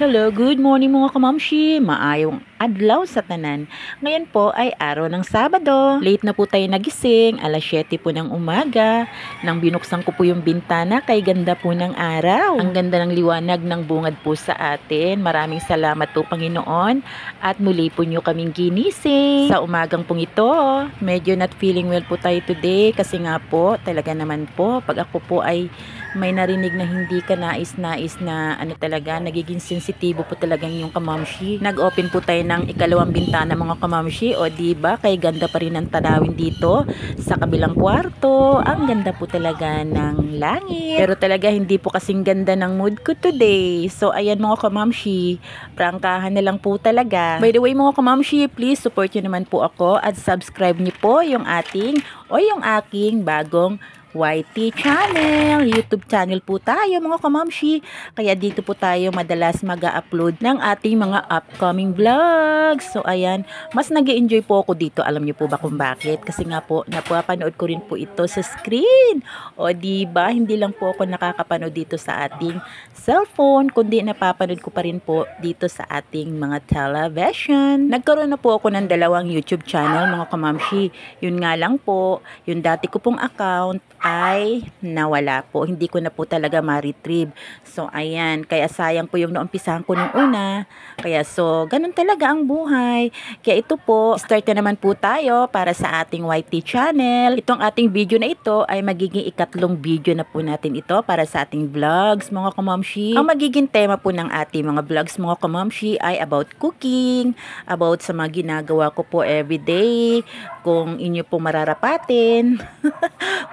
Hello, good morning mga kamamshi. Maayong adlaw sa tanan. Ngayon po ay araw ng Sabado. Late na po tayo nagising, alas 7 po ng umaga. Nang binuksan ko po yung bintana, kay ganda po ng araw. Ang ganda ng liwanag ng bungad po sa atin. Maraming salamat po Panginoon. At muli po nyo kaming ginising. Sa umagang pong ito, medyo not feeling well po tayo today. Kasi nga po, talaga naman po, pag ako po ay may narinig na hindi ka nais-nais na talaga, nagiging sensitibo po talaga yung kamamshi. Nag-open po tayo ng ikalawang bintana mga kamamshi, o diba, kay ganda pa rin ang tanawin dito sa kabilang kwarto. Ang ganda po talaga ng langit. Pero talaga hindi po kasing ganda ng mood ko today. So ayan mga kamamshi, prangkahan na lang po talaga. By the way mga kamamshi, please support nyo naman po ako at subscribe nyo po yung ating o yung aking bagong YT channel, YouTube channel po tayo mga kamamshi. Kaya dito po tayo madalas mag-upload ng ating mga upcoming vlogs. So ayan, mas nag-enjoy po ako dito. Alam niyo po ba kung bakit? Kasi nga po, napapanood ko rin po ito sa screen. O diba, hindi lang po ako nakakapanood dito sa ating cellphone, kundi napapanood ko pa rin po dito sa ating mga television. Nagkaroon na po ako ng dalawang YouTube channel mga kamamshi. Yun nga lang po, yung dati ko pong account ay nawala po. Hindi ko na po talaga ma-retrieve. So, ayan. Kaya sayang po yung naumpisahan ko nung una. Kaya so, ganun talaga ang buhay. Kaya ito po, start na naman po tayo para sa ating YT channel. Itong ating video na ito ay magiging ikatlong video na po natin ito para sa ating vlogs, mga kamamshi. Ang magiging tema po ng ating mga vlogs, mga kamamshi, ay about cooking, about sa mga ginagawa ko po everyday, kung inyo po mararapatin,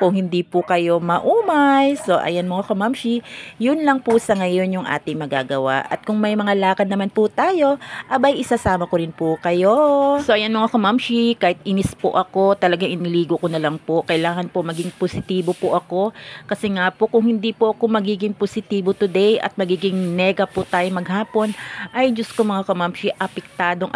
kung hindi po kayo maumay. So, ayan mga kamamshi, yun lang po sa ngayon yung ating magagawa. At kung may mga lakad naman po tayo, abay isasama ko rin po kayo. So, ayan mga kamamshi, kahit inis po ako, talaga iniligo ko na lang po. Kailangan po maging positibo po ako. Kasi nga po, kung hindi po ako magiging positibo today at magiging nega po tayo maghapon, ay Diyos ko mga kamamshi, apektado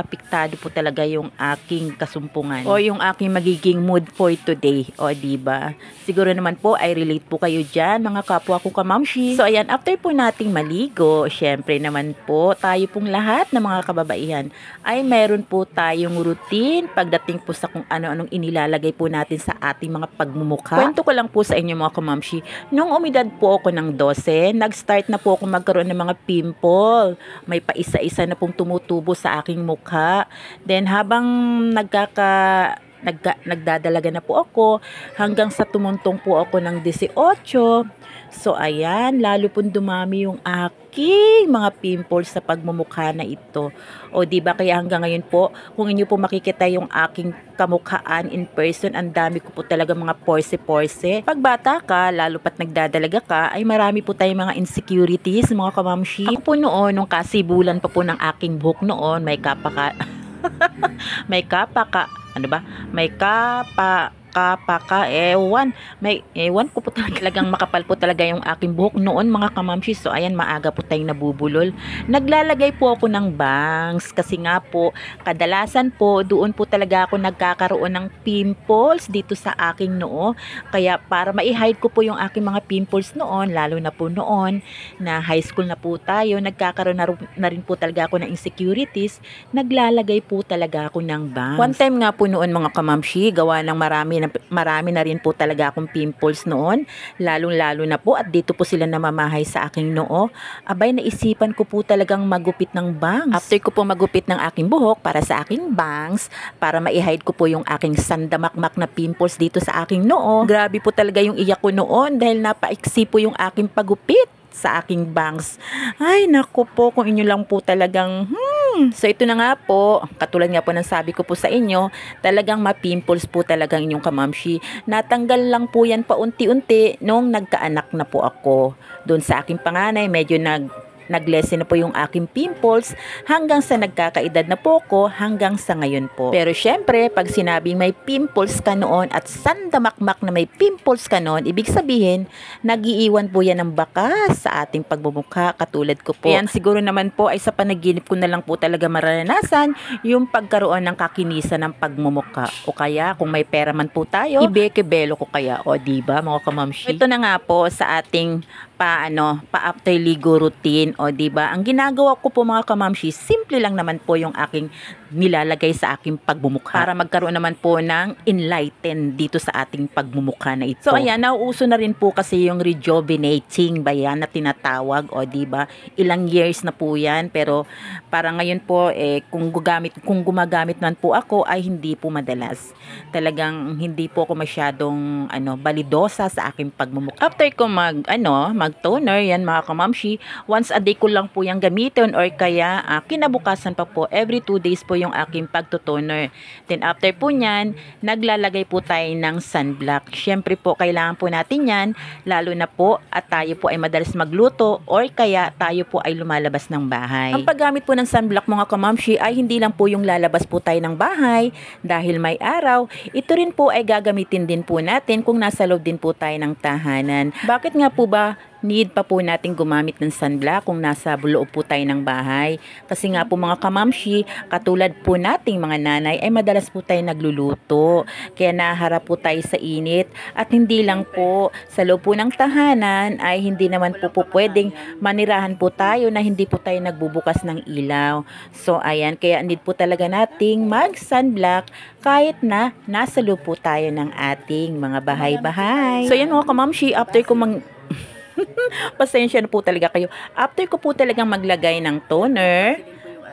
po talaga yung aking kasumpungan. O yung aking magiging mood for today. O diba? Siguro naman po ay relate po kayo dyan, mga kapwa ko kamamshi. So ayan, after po nating maligo, syempre naman po, tayo pong lahat ng mga kababaihan ay meron po tayong routine pagdating po sa kung ano-anong inilalagay po natin sa ating mga pagmumukha. Kwento ko lang po sa inyo mga kamamshi, nung umidad po ako ng 12, nag-start na po ako magkaroon ng mga pimple. May paisa-isa na pong tumutubo sa aking mukha. Then habang nagdadalaga na po ako hanggang sa tumuntong po ako ng 18. So ayan, lalo pong dumami yung aking mga pimples sa pagmumukha na ito. O diba, kaya hanggang ngayon po, kung inyo po makikita yung aking kamukhaan in person, ang dami ko po talaga mga porse-porse. Pag bata ka, lalo pat nagdadalaga ka, ay marami po tayong mga insecurities, mga kamamshi. Ako po noon, nung kasibulan pa po ng aking buhok noon, may kapaka may kapaka, ewan ko po talagang makapal po talaga yung aking buhok noon mga kamamshi. So ayan, maaga po tayong nabubulol. Naglalagay po ako ng bangs kasi nga po kadalasan po doon po talaga ako nagkakaroon ng pimples dito sa aking noo. Kaya para ma-hide ko po yung aking mga pimples noon, lalo na po noon na high school na po tayo, nagkakaroon na rin po talaga ako ng insecurities. Naglalagay po talaga ako ng bangs. One time nga po noon mga kamamshi, gawa ng marami na rin po talaga akong pimples noon, lalong-lalo na po at dito po sila namamahay sa aking noo. Abay, naisipan ko po talagang magupit ng bangs. After ko po magupit ng aking buhok para sa aking bangs, para ma-hide ko po yung aking sandamakmak na pimples dito sa aking noo, grabe po talaga yung iyak ko noon dahil napaiksi po yung aking pagupit sa aking bangs. Ay naku po, kung inyo lang po talagang So ito na nga po, katulad nga po ng sabi ko po sa inyo, talagang ma-pimples po talaga inyong kamamshi. Natanggal lang po yan paunti-unti nung nagkaanak na po ako. Doon sa aking panganay, medyo nag-lessen na po yung aking pimples hanggang sa nagkakaedad na po ko hanggang sa ngayon po. Pero syempre, pag sinabing may pimples ka noon at sandamakmak na may pimples ka noon, ibig sabihin, nagiiwan po yan ng bakas sa ating pagmumukha katulad ko po. Yan siguro naman po ay sa panaginip ko na lang po talaga maranasan yung pagkaroon ng kakinisan ng pagmumukha. O kaya kung may pera man po tayo, ibeke-belo ko kaya. O diba mga kamamshi? Ito na nga po sa ating pa after ligo routine O, diba? Ang ginagawa ko po mga kamamshi, simple lang naman po yung aking nilalagay sa aking pagmumukha para magkaroon naman po ng enlighten dito sa ating pagmumukha na ito. So, ayan, nauuso na rin po kasi yung rejuvenating ba yan na tinatawag, o, diba? Ilang years na po yan, pero para ngayon po, kung gumagamit man po ako, ay hindi po madalas. Talagang hindi po ako masyadong balidosa sa aking pagmumukha. After ko mag-toner, yan mga kamamshi, once a day ko lang po yung gamitin, or kaya kinabukasan pa po, every 2 days po yung aking pagtutoner. Then after po nyan, naglalagay po tayo ng sunblock. Syempre po, kailangan po natin yan, lalo na po at tayo po ay madalas magluto, or kaya tayo po ay lumalabas ng bahay. Ang paggamit po ng sunblock mga kamamshi ay hindi lang po yung lalabas po tayo ng bahay dahil may araw, ito rin po ay gagamitin din po natin kung nasa loob din po tayo ng tahanan. Bakit nga po ba need pa po natin gumamit ng sunblock kung nasa loob po tayo ng bahay? Kasi nga po mga kamamshi, katulad po nating mga nanay ay madalas po tayo nagluluto. Kaya naharap po tayo sa init, at hindi lang po sa loob po ng tahanan ay hindi naman po pwedeng manirahan po tayo na hindi po tayo nagbubukas ng ilaw. So ayan, kaya need po talaga nating mag sunblock kahit na nasa loob po tayo ng ating mga bahay-bahay. So yan mga kamamshi, after ko pasensya na po talaga kayo. After ko po talagang maglagay ng toner,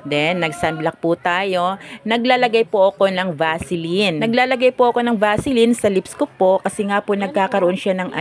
then nag-sunblock po tayo, naglalagay po ako ng Vaseline. Naglalagay po ako ng Vaseline sa lips ko po kasi nga po nagkakaroon siya ng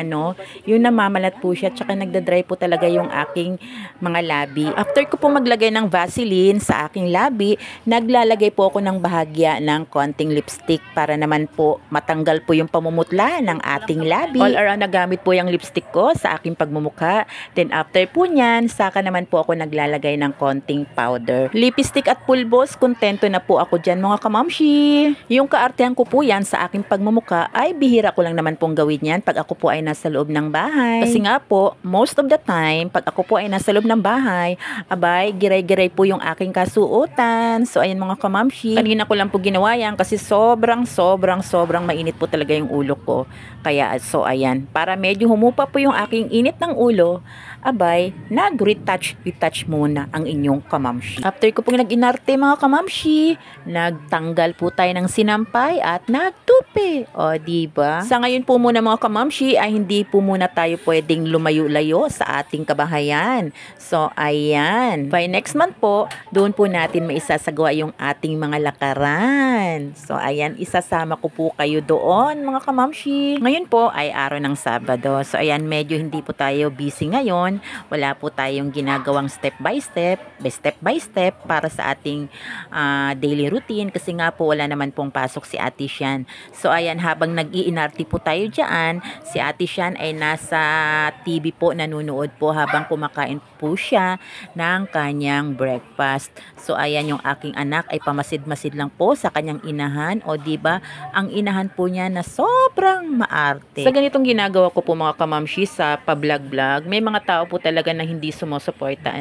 yung namamalat po siya, tsaka nagda-dry po talaga yung aking mga labi. After ko po maglagay ng Vaseline sa aking labi, naglalagay po ako ng bahagya ng konting lipstick para naman po matanggal po yung pamumutla ng ating labi. All around nagamit po yung lipstick ko sa aking pagmumukha. Then after po nyan, saka naman po ako naglalagay ng konting powder. Lipstick at pulbos, kontento na po ako dyan mga kamamshi. Yung kaartehan ko po yan sa aking pagmumuka ay bihira ko lang naman pong gawin yan pag ako po ay nasa loob ng bahay. Kasi nga po, most of the time, pag ako po ay nasa loob ng bahay, abay, giray-giray po yung aking kasuotan. So ayan mga kamamshi, kanina ko lang po ginawa yan kasi sobrang mainit po talaga yung ulo ko. Kaya ayan, para medyo humupa po yung aking init ng ulo, abay, nag-retouch muna ang inyong kamamshi. After ko pong nag-inarte mga kamamshi, nagtanggal po tayo ng sinampay at nagtupi. O, diba? Sa ngayon po muna mga kamamshi ay hindi po muna tayo pwedeng lumayo-layo sa ating kabahayan. So, ayan. By next month po, doon po natin maisasagawa yung ating mga lakaran. So, ayan, isasama ko po kayo doon mga kamamshi. Ngayon po ay araw ng Sabado. So, ayan, medyo hindi po tayo busy ngayon. Wala po tayong ginagawang step by step para sa ating daily routine kasi nga po wala naman pong pasok si Ate Sian. So ayan, habang nag-iinarte po tayo dyan, si Ate Sian ay nasa TV po, nanonood po habang kumakain po siya ng kanyang breakfast. So ayan, yung aking anak ay pamasid-masid lang po sa kanyang inahan, o diba, ang inahan po niya na sobrang maarte. Sa ganitong ginagawa ko po mga kamamshi sa pa-vlog-vlog, may mga tao po talaga na hindi sumusuporta,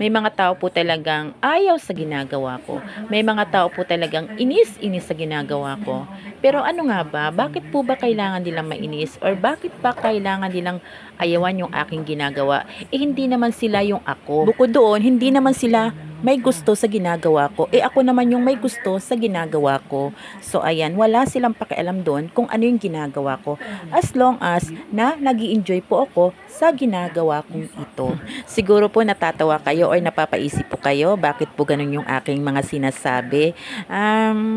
may mga tao po talagang ayaw sa ginagawa ko. May mga tao po talagang inis-inis sa ginagawa ko. Pero ano nga ba? Bakit po ba kailangan nilang mainis? Or bakit pa kailangan nilang ayawan yung aking ginagawa? Hindi naman sila yung ako. Bukod doon, hindi naman sila may gusto sa ginagawa ko. Ako naman yung may gusto sa ginagawa ko. So, ayan, wala silang pakialam doon kung ano yung ginagawa ko. As long as na nag-i-enjoy po ako sa ginagawa kong ito. Siguro po natatawa kayo or napapaisip po kayo bakit po ganun yung aking mga sinasabi.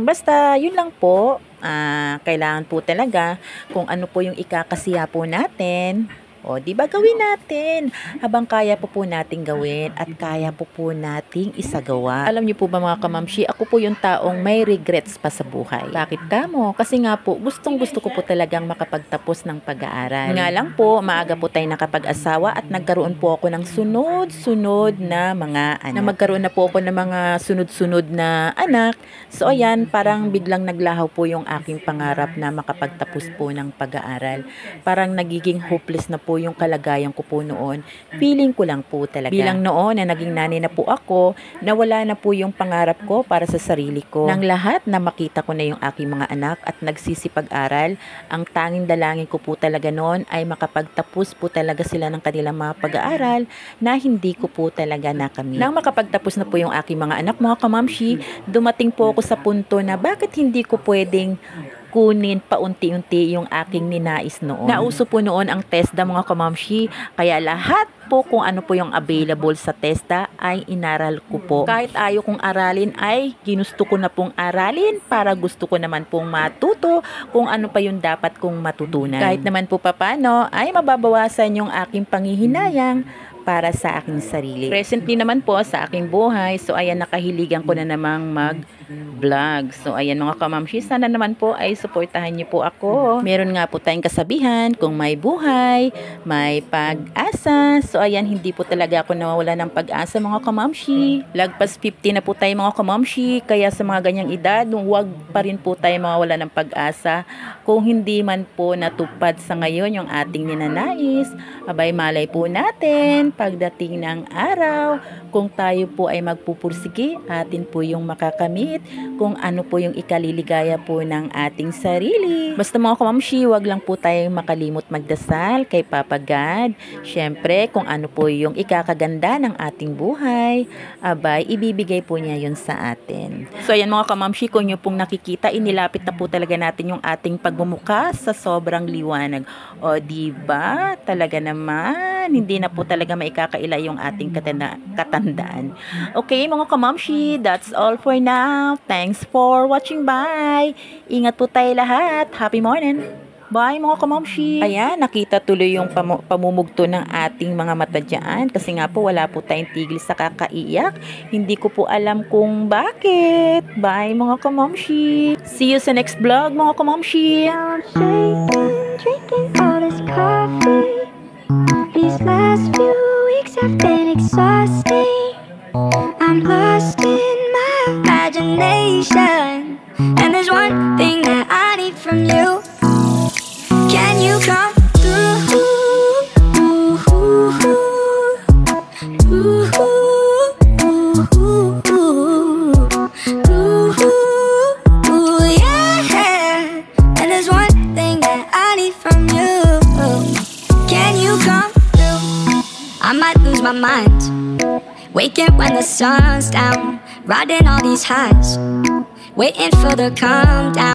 Basta, yun lang po. Kailangan po talaga kung ano po yung ikakasiya po natin. O, di ba gawin natin habang kaya po nating gawin at kaya po nating isagawa. Alam niyo po ba mga kamamshi, ako po yung taong may regrets pa sa buhay. Bakit kamo? Kasi nga po, gustong-gusto ko po talagang makapagtapos ng pag-aaral. Nga lang po, maaga po tayo nakapag-asawa at nagkaroon po ako ng sunod-sunod na mga anak. Na magkaroon na po ako ng mga sunod-sunod na anak. So, ayan, parang biglang naglahaw po yung aking pangarap na makapagtapos po ng pag-aaral. Parang nagiging hopeless na po po yung kalagayan ko po noon, feeling ko lang po talaga. Bilang noon na naging nanay na po ako, nawala na po yung pangarap ko para sa sarili ko. Nang lahat na makita ko na yung aking mga anak at nagsisipag-aral, ang tanging dalangin ko po talaga noon ay makapagtapos po talaga sila ng kanilang mga pag-aaral na hindi ko po talaga nakamit. Nang makapagtapos na po yung aking mga anak, mga kamamshi, dumating po ako sa punto na bakit hindi ko pwedeng kunin paunti-unti yung aking ninais noon. Nauso po noon ang TESDA, mga kamamshi, kaya lahat po kung ano po yung available sa TESDA ay inaral ko po. Kahit ayaw kong aralin ay ginusto ko na pong aralin para gusto ko naman pong matuto kung ano pa yung dapat kong matutunan. Kahit naman po papano ay mababawasan yung aking panghihinayang para sa aking sarili. Presently naman po sa aking buhay, so ayan, nakahiligan ko na namang mag-vlog. So ayan mga kamamshi, sana naman po ay suportahan niyo po ako. Meron nga po tayong kasabihan, kung may buhay, may pag-asa. So ayan, hindi po talaga ako nawawala ng pag-asa, mga kamamshi. Lagpas 50 na po tayo, mga kamamshi, kaya sa mga ganyang edad, huwag pa rin po tayo mawawala ng pag-asa. Kung hindi man po natupad sa ngayon yung ating ninanais, abay malay po natin pagdating ng araw, kung tayo po ay magpupursige, atin po yung makakamit kung ano po yung ikaliligaya po ng ating sarili. Basta mga kamamshi, wag lang po tayong makalimot magdasal kay Papa God. Syempre, kung ano po yung ikakaganda ng ating buhay, abay, ibibigay po niya yun sa atin. So ayan mga kamamshi, kung nyo pong nakikita, inilapit na po talaga natin yung ating pagmumuka sa sobrang liwanag. O diba? Talaga naman, hindi na po talaga maikakaila yung ating katandaan. Okay mga kamamshi, that's all for now. Thanks for watching. Bye! Ingat po tayo lahat. Happy morning! Bye mga kamamshi! Ayan, nakita tuloy yung pamumugto ng ating mga mata dyan. Kasi nga po, wala po tayong tigil sa kakaiyak. Hindi ko po alam kung bakit. Bye mga kamamshi! See you sa next vlog mga kamamshi! Drinking all this coffee. These last few weeks have been exhausting. I'm lost in my imagination, and there's one thing that I need from you. Can you come through? Yeah. And there's one thing that I need from you. Can you come through? I might lose my mind, waking when the sun's down, riding all these highs, waiting for the calm down.